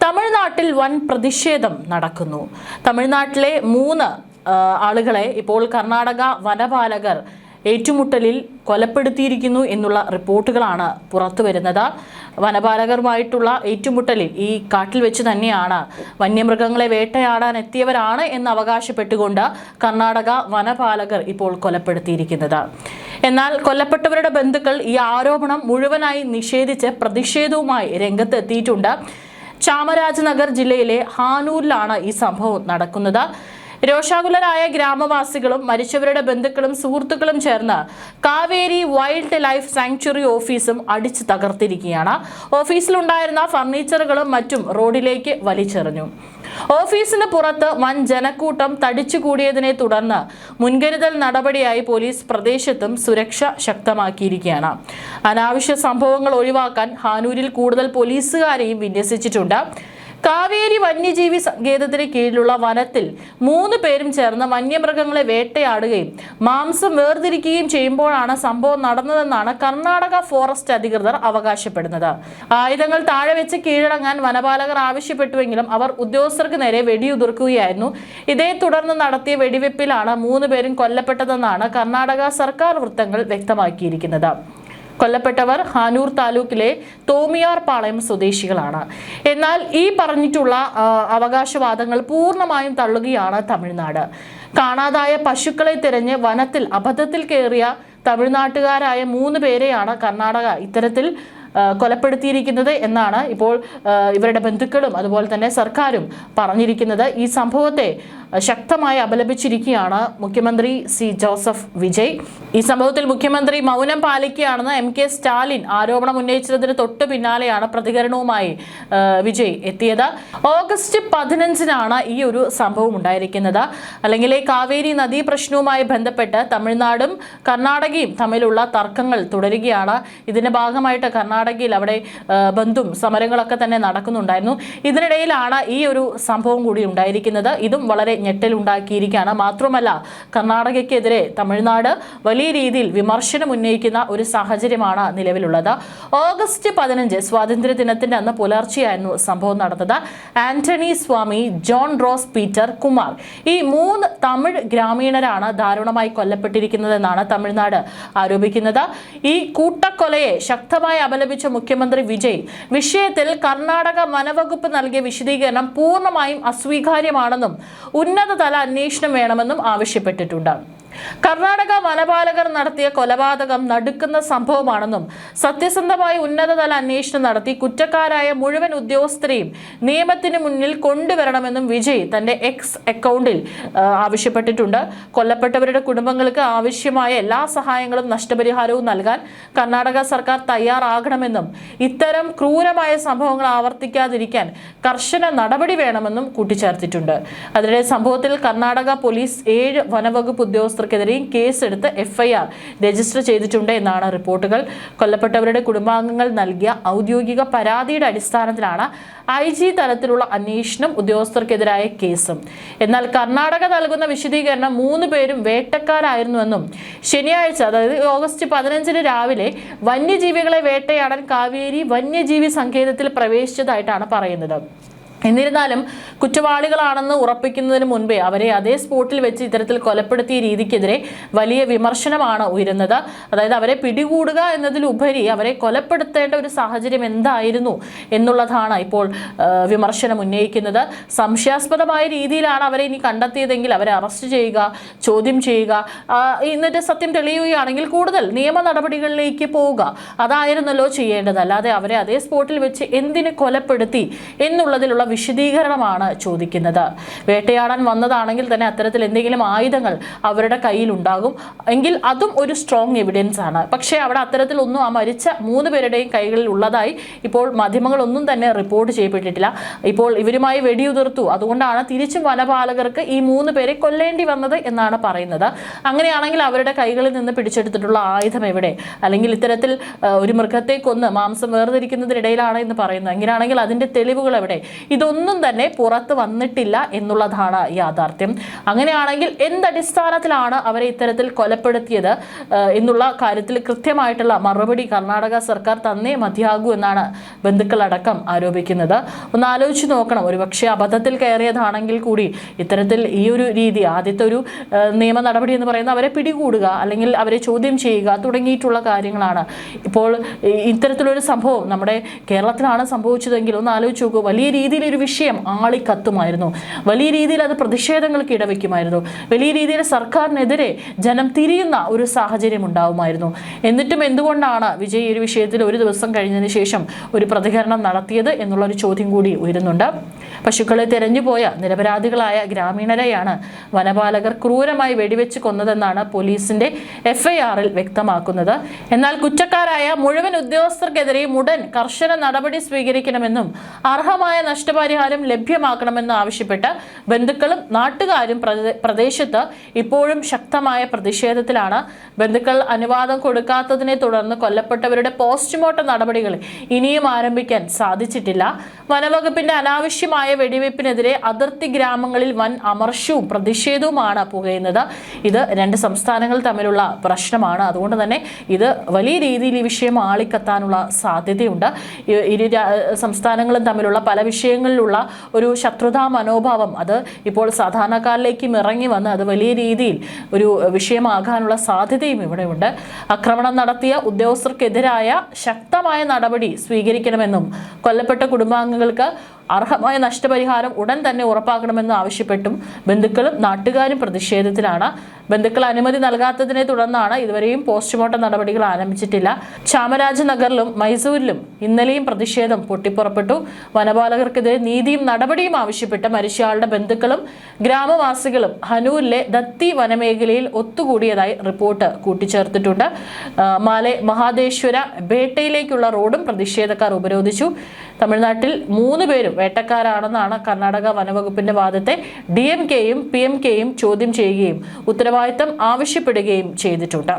തമിഴ്നാട്ടിൽ വൻ പ്രതിഷേധം നടക്കുന്നു. തമിഴ്നാട്ടിലെ 3 ആളുകളെ ഇപ്പോൾ കർണാടക വനപാലകർ ഏറ്റുമുട്ടലിൽ കൊലപ്പെടുത്തിയിരിക്കുന്നു എന്നുള്ള റിപ്പോർട്ടുകളാണ് പുറത്തു വരുന്നത്. വനപാലകരുമായിട്ടുള്ള ഏറ്റുമുട്ടലിൽ ഈ കാട്ടിൽ വെച്ച് തന്നെയാണ് വന്യമൃഗങ്ങളെ വേട്ടയാടാൻ എത്തിയവരാണ് എന്ന് അവകാശപ്പെട്ടുകൊണ്ട് കർണാടക വനപാലകർ ഇപ്പോൾ കൊലപ്പെടുത്തിയിരിക്കുന്നത്. എന്നാൽ കൊല്ലപ്പെട്ടവരുടെ ബന്ധുക്കൾ ഈ ആരോപണം മുഴുവനായി നിഷേധിച്ച് പ്രതിഷേധവുമായി രംഗത്തെത്തിയിട്ടുണ്ട്. ചാമരാജനഗർ ജില്ലയിലെ ഹാനൂരിലാണ് ഈ സംഭവം നടക്കുന്നത്. രോഷാകുലരായ ഗ്രാമവാസികളും മരിച്ചവരുടെ ബന്ധുക്കളും സുഹൃത്തുക്കളും ചേർന്ന് കാവേരി വൈൽഡ് ലൈഫ് സാങ്ച്വറി ഓഫീസും അടിച്ചു തകർത്തിരിക്കുകയാണ്. ഓഫീസിലുണ്ടായിരുന്ന ഫർണിച്ചറുകളും മറ്റും റോഡിലേക്ക് വലിച്ചെറിഞ്ഞു. ഓഫീസിന് പുറത്ത് വൻ ജനക്കൂട്ടം തടിച്ചുകൂടിയതിനെ തുടർന്ന് മുൻകരുതൽ നടപടിയായി പോലീസ് പ്രദേശത്തും സുരക്ഷ ശക്തമാക്കിയിരിക്കുകയാണ്. അനാവശ്യ സംഭവങ്ങൾ ഒഴിവാക്കാൻ ഹാനൂരിൽ കൂടുതൽ പോലീസുകാരെയും വിന്യസിച്ചിട്ടുണ്ട്. കാവേരി വന്യജീവി സങ്കേതത്തിന് കീഴിലുള്ള വനത്തിൽ 3 പേരും ചേർന്ന് വന്യമൃഗങ്ങളെ വേട്ടയാടുകയും മാംസം വേർതിരിക്കുകയും ചെയ്യുമ്പോഴാണ് സംഭവം നടന്നതെന്നാണ് കർണാടക ഫോറസ്റ്റ് അധികൃതർ അവകാശപ്പെടുന്നത്. ആയുധങ്ങൾ താഴെ വെച്ച് കീഴടങ്ങാൻ വനപാലകർ ആവശ്യപ്പെട്ടുവെങ്കിലും അവർ ഉദ്യോഗസ്ഥർക്ക് നേരെ വെടിയുതിർക്കുകയായിരുന്നു. ഇതേ തുടർന്ന് നടത്തിയ വെടിവെപ്പിലാണ് 3 പേരും കൊല്ലപ്പെട്ടതെന്നാണ് കർണാടക സർക്കാർ വൃത്തങ്ങൾ വ്യക്തമാക്കിയിരിക്കുന്നത്. കൊല്ലപ്പെട്ടവർ ഹാനൂർ താലൂക്കിലെ തോമിയാർ പാളയം സ്വദേശികളാണ്. എന്നാൽ ഈ പറഞ്ഞിട്ടുള്ള അവകാശവാദങ്ങൾ പൂർണ്ണമായും തള്ളുകയാണ് തമിഴ്നാട്. കാണാതായ പശുക്കളെ തിരഞ്ഞ് വനത്തിൽ അബദ്ധത്തിൽ കയറിയ തമിഴ്നാട്ടുകാരായ 3 പേരെയാണ് കർണാടക ഇത്തരത്തിൽ കൊലപ്പെടുത്തിയിരിക്കുന്നത് എന്നാണ് ഇപ്പോൾ ഇവരുടെ ബന്ധുക്കളും അതുപോലെ തന്നെ സർക്കാരും പറഞ്ഞിരിക്കുന്നത്. ഈ സംഭവത്തെ ശക്തമായി അപലപിച്ചിരിക്കുകയാണ് മുഖ്യമന്ത്രി സി ജോസഫ് വിജയ്. ഈ സംഭവത്തിൽ മുഖ്യമന്ത്രി മൗനം പാലിക്കുകയാണെന്ന് MK സ്റ്റാലിൻ ആരോപണം ഉന്നയിച്ചതിന് തൊട്ട് പിന്നാലെയാണ് പ്രതികരണവുമായി വിജയ് എത്തിയത്. ഓഗസ്റ്റ് 15-നാണ് ഈ ഒരു സംഭവം ഉണ്ടായിരിക്കുന്നത്. അല്ലെങ്കിൽ ഈ കാവേരി നദീ പ്രശ്നവുമായി ബന്ധപ്പെട്ട് തമിഴ്നാടും കർണാടകയും തമ്മിലുള്ള തർക്കങ്ങൾ തുടരുകയാണ്. ഇതിന്റെ ഭാഗമായിട്ട് കർണാടകയിൽ അവിടെ ബന്ധും സമരങ്ങളൊക്കെ തന്നെ നടക്കുന്നുണ്ടായിരുന്നു. ഇതിനിടയിലാണ് ഈ ഒരു സംഭവം കൂടി ഉണ്ടായിരിക്കുന്നത്. ഇതും വളരെ ഞെട്ടലുണ്ടാക്കിയിരിക്കുകയാണ്. മാത്രമല്ല കർണാടകയ്ക്കെതിരെ തമിഴ്നാട് വലിയ രീതിയിൽ വിമർശനം ഉന്നയിക്കുന്ന ഒരു സാഹചര്യമാണ് നിലവിലുള്ളത്. ഓഗസ്റ്റ് 15 സ്വാതന്ത്ര്യ ദിനത്തിന്റെ അന്ന് പുലർച്ചെയായിരുന്നു സംഭവം നടന്നത്. ആന്റണി സ്വാമി, ജോൺ റോസ് പീറ്റർ, കുമാർ ഈ 3 തമിഴ് ഗ്രാമീണരാണ് ദാരുണമായി കൊല്ലപ്പെട്ടിരിക്കുന്നതെന്നാണ് തമിഴ്നാട് ആരോപിക്കുന്നത്. ഈ കൂട്ടക്കൊലയെ ശക്തമായി അപലപിച്ച മുഖ്യമന്ത്രി വിജയ് വിഷയത്തിൽ കർണാടക വനവകുപ്പ് നൽകിയ വിശദീകരണം പൂർണ്ണമായും അസ്വീകാര്യമാണെന്നും ഉന്നതതല അന്വേഷണം വേണമെന്നും ആവശ്യപ്പെട്ടിട്ടുണ്ട്. കർണാടക വനപാലകർ നടത്തിയ കൊലപാതകം നടുക്കുന്ന സംഭവമാണെന്നും സത്യസന്ധമായി ഉന്നതതല അന്വേഷണം നടത്തി കുറ്റക്കാരായ മുഴുവൻ ഉദ്യോഗസ്ഥരെയും നിയമത്തിന് മുന്നിൽ കൊണ്ടുവരണമെന്നും വിജയ് തന്റെ എക്സ് അക്കൗണ്ടിൽ ആവശ്യപ്പെട്ടിട്ടുണ്ട്. കൊല്ലപ്പെട്ടവരുടെ കുടുംബങ്ങൾക്ക് ആവശ്യമായ എല്ലാ സഹായങ്ങളും നഷ്ടപരിഹാരവും നൽകാൻ കർണാടക സർക്കാർ തയ്യാറാകണമെന്നും ഇത്തരം ക്രൂരമായ സംഭവങ്ങൾ ആവർത്തിക്കാതിരിക്കാൻ കർശന നടപടി വേണമെന്നും കൂട്ടിച്ചേർത്തിട്ടുണ്ട്. അതിനിടെ സംഭവത്തിൽ കർണാടക പോലീസ് 7 വനവകുപ്പ് ഉദ്യോഗസ്ഥർക്കെതിരെയും കേസെടുത്ത് FIR രജിസ്റ്റർ ചെയ്തിട്ടുണ്ട് എന്നാണ് റിപ്പോർട്ടുകൾ. കൊല്ലപ്പെട്ടവരുടെ കുടുംബാംഗങ്ങൾ നൽകിയ ഔദ്യോഗിക പരാതിയുടെ അടിസ്ഥാനത്തിലാണ് IG തലത്തിലുള്ള അന്വേഷണം, ഉദ്യോഗസ്ഥർക്കെതിരായ കേസും. എന്നാൽ കർണാടക നൽകുന്ന വിശദീകരണം 3 പേരും വേട്ടക്കാരായിരുന്നുവെന്നും ശനിയാഴ്ച അതായത് ഓഗസ്റ്റ് 15 രാവിലെ വന്യജീവികളെ വേട്ടയാടാൻ കാവേരി വന്യജീവി സങ്കേതത്തിൽ പ്രവേശിച്ചതായിട്ടാണ് പറയുന്നത്. എന്നിരുന്നാലും കുറ്റവാളികളാണെന്ന് ഉറപ്പിക്കുന്നതിന് മുൻപേ അവരെ അതേ സ്പോട്ടിൽ വെച്ച് ഇത്തരത്തിൽ കൊലപ്പെടുത്തിയ രീതിക്കെതിരെ വലിയ വിമർശനമാണ് ഉയരുന്നത്. അതായത് അവരെ പിടികൂടുക എന്നതിലുപരി അവരെ കൊലപ്പെടുത്തേണ്ട ഒരു സാഹചര്യം എന്തായിരുന്നു എന്നുള്ളതാണ് ഇപ്പോൾ വിമർശനം ഉന്നയിക്കുന്നത്. സംശയാസ്പദമായ രീതിയിലാണ് അവരെ ഇനി കണ്ടെത്തിയതെങ്കിൽ അവരെ അറസ്റ്റ് ചെയ്യുക, ചോദ്യം ചെയ്യുക, എന്നിട്ട് സത്യം തെളിയുകയാണെങ്കിൽ കൂടുതൽ നിയമ നടപടികളിലേക്ക് പോവുക, അതായിരുന്നല്ലോ ചെയ്യേണ്ടത്. അല്ലാതെ അവരെ അതേ സ്പോട്ടിൽ വെച്ച് എന്തിന് കൊലപ്പെടുത്തി എന്നുള്ളതിലുള്ള വിശദീകരണമാണ് ചോദിക്കുന്നത്. വേട്ടയാടാൻ വന്നതാണെങ്കിൽ തന്നെ അത്തരത്തിൽ എന്തെങ്കിലും ആയുധങ്ങൾ അവരുടെ കയ്യിൽ ഉണ്ടാകും എങ്കിൽ അതും ഒരു സ്ട്രോങ് എവിഡൻസ് ആണ്. പക്ഷേ അവിടെ അത്തരത്തിലൊന്നും ആ മരിച്ച 3 പേരുടെയും കൈകളിൽ ഉള്ളതായി ഇപ്പോൾ മാധ്യമങ്ങളൊന്നും തന്നെ റിപ്പോർട്ട് ചെയ്യപ്പെട്ടിട്ടില്ല. ഇപ്പോൾ ഇവരുമായി വെടിയുതിർത്തു, അതുകൊണ്ടാണ് തിരിച്ചും വനപാലകർക്ക് ഈ 3 പേരെ കൊല്ലേണ്ടി വന്നത് എന്നാണ് പറയുന്നത്. അങ്ങനെയാണെങ്കിൽ അവരുടെ കൈകളിൽ നിന്ന് പിടിച്ചെടുത്തിട്ടുള്ള ആയുധം എവിടെ? അല്ലെങ്കിൽ ഇത്തരത്തിൽ ഒരു മൃഗത്തെ കൊന്ന് മാംസം വേർതിരിക്കുന്നതിനിടയിലാണ് എന്ന് പറയുന്നത്. എങ്ങനെയാണെങ്കിൽ അതിന്റെ തെളിവുകൾ എവിടെ? ഇതൊന്നും തന്നെ പുറത്തു വന്നിട്ടില്ല എന്നുള്ളതാണ് യാഥാർത്ഥ്യം. അങ്ങനെയാണെങ്കിൽ എന്തടിസ്ഥാനത്തിലാണ് അവരെ ഇത്തരത്തിൽ കൊലപ്പെടുത്തിയത് എന്നുള്ള കാര്യത്തിൽ കൃത്യമായിട്ടുള്ള മറുപടി കർണാടക സർക്കാർ തന്നേ മതിയാകൂ എന്നാണ് ബന്ധുക്കളടക്കം ആരോപിക്കുന്നത്. ഒന്ന് ആലോചിച്ച് നോക്കണം, ഒരുപക്ഷെ അബദ്ധത്തിൽ കയറിയതാണെങ്കിൽ കൂടി ഇത്തരത്തിൽ ഈ ഒരു രീതി, ആദ്യത്തെ ഒരു നിയമ നടപടി എന്ന് പറയുന്നത് അവരെ പിടികൂടുക അല്ലെങ്കിൽ അവരെ ചോദ്യം ചെയ്യുക തുടങ്ങിയിട്ടുള്ള കാര്യങ്ങളാണ്. ഇപ്പോൾ ഇത്തരത്തിലൊരു സംഭവം നമ്മുടെ കേരളത്തിലാണ് സംഭവിച്ചതെങ്കിൽ ഒന്ന് ആലോചിച്ച് നോക്കൂ, വലിയ രീതിയിൽ ഒരു വിഷയം ആളിക്കത്തുമായിരുന്നു, വലിയ രീതിയിൽ അത് പ്രതിഷേധങ്ങൾക്ക് ഇടവയ്ക്കുമായിരുന്നു, വലിയ രീതിയിൽ സർക്കാരിനെതിരെ ജനം തിരിയുന്ന ഒരു സാഹചര്യം ഉണ്ടാവുമായിരുന്നു. എന്നിട്ടും എന്തുകൊണ്ടാണ് വിജയ് ഈ ഒരു വിഷയത്തിൽ ഒരു ദിവസം കഴിഞ്ഞതിന് ശേഷം ഒരു പ്രതികരണം നടത്തിയത് എന്നുള്ള ഒരു ചോദ്യം കൂടി ഉയരുന്നുണ്ട്. പശുക്കളെ തെരഞ്ഞുപോയ നിരപരാധികളായ ഗ്രാമീണരെയാണ് വനപാലകർ ക്രൂരമായി വെടിവെച്ച് കൊന്നതെന്നാണ് പോലീസിന്റെ FIRൽ വ്യക്തമാക്കുന്നത്. എന്നാൽ കുറ്റക്കാരായ മുഴുവൻ ഉദ്യോഗസ്ഥർക്കെതിരെയും ഉടൻ കർശന നടപടി സ്വീകരിക്കണമെന്നും അർഹമായ നഷ്ടപരിഹാരം ലഭ്യമാക്കണമെന്നും ആവശ്യപ്പെട്ട് ബന്ധുക്കളും നാട്ടുകാരും പ്രദേശത്ത് ഇപ്പോഴും ശക്തമായ പ്രതിഷേധത്തിലാണ്. ബന്ധുക്കൾ അനുവാദം കൊടുക്കാത്തതിനെ തുടർന്ന് കൊല്ലപ്പെട്ടവരുടെ പോസ്റ്റ്മോർട്ടം നടപടികൾ ഇനിയും ആരംഭിക്കാൻ സാധിച്ചിട്ടില്ല. വനവകുപ്പിന്റെ അനാവശ്യമായ വെടിവെപ്പിനെതിരെ അതിർത്തി ഗ്രാമങ്ങളിൽ വൻ അമർഷവും പ്രതിഷേധവുമാണ് പുകയുന്നത്. ഇത് രണ്ട് സംസ്ഥാനങ്ങൾ തമ്മിലുള്ള പ്രശ്നമാണ്. അതുകൊണ്ട് തന്നെ ഇത് വലിയ രീതിയിൽ ഈ വിഷയം ആളിക്കത്താനുള്ള സാധ്യതയുണ്ട്. ഇരു സംസ്ഥാനങ്ങളും തമ്മിലുള്ള പല വിഷയങ്ങളിലുള്ള ഒരു ശത്രുതാ മനോഭാവം അത് ഇപ്പോൾ സാധാരണക്കാരിലേക്കും ഇറങ്ങി വന്ന് അത് വലിയ രീതിയിൽ ഒരു വിഷയമാകാനുള്ള സാധ്യതയും ഇവിടെയുണ്ട്. ആക്രമണം നടത്തിയ ഉദ്യോഗസ്ഥർക്കെതിരായ ശക്തമായ നടപടി സ്വീകരിക്കണമെന്നും കൊല്ലപ്പെട്ട കുടുംബാംഗങ്ങൾക്ക് അർഹമായ നഷ്ടപരിഹാരം ഉടൻ തന്നെ ഉറപ്പാക്കണമെന്ന് ആവശ്യപ്പെട്ടും ബന്ധുക്കളും നാട്ടുകാരും പ്രതിഷേധത്തിലാണ്. ബന്ധുക്കൾ അനുമതി നൽകാത്തതിനെ തുടർന്നാണ് ഇതുവരെയും പോസ്റ്റ്മോർട്ടം നടപടികൾ ആരംഭിച്ചിട്ടില്ല. ചാമരാജനഗറിലും മൈസൂരിലും ഇന്നലെയും പ്രതിഷേധം പൊട്ടിപ്പുറപ്പെട്ടു. വനപാലകർക്കെതിരെ നീതിയും നടപടിയും ആവശ്യപ്പെട്ട് മരിച്ചയാളുടെ ബന്ധുക്കളും ഗ്രാമവാസികളും ഹനൂരിലെ ദത്തി വനമേഖലയിൽ ഒത്തുകൂടിയതായി റിപ്പോർട്ട് കൂട്ടിച്ചേർത്തിട്ടുണ്ട്. മാലെ മഹാദേശ്വര ബേട്ടയിലേക്കുള്ള റോഡും പ്രതിഷേധക്കാർ ഉപരോധിച്ചു. തമിഴ്നാട്ടിൽ 3 പേരും വേട്ടക്കാരാണെന്നാണ് കർണാടക വനവകുപ്പിന്റെ വാദത്തെ DMKയും PMKയും ചോദ്യം ചെയ്യുകയും ഉത്തരവാദിത്തം ആവശ്യപ്പെടുകയും ചെയ്തിട്ടുണ്ട്.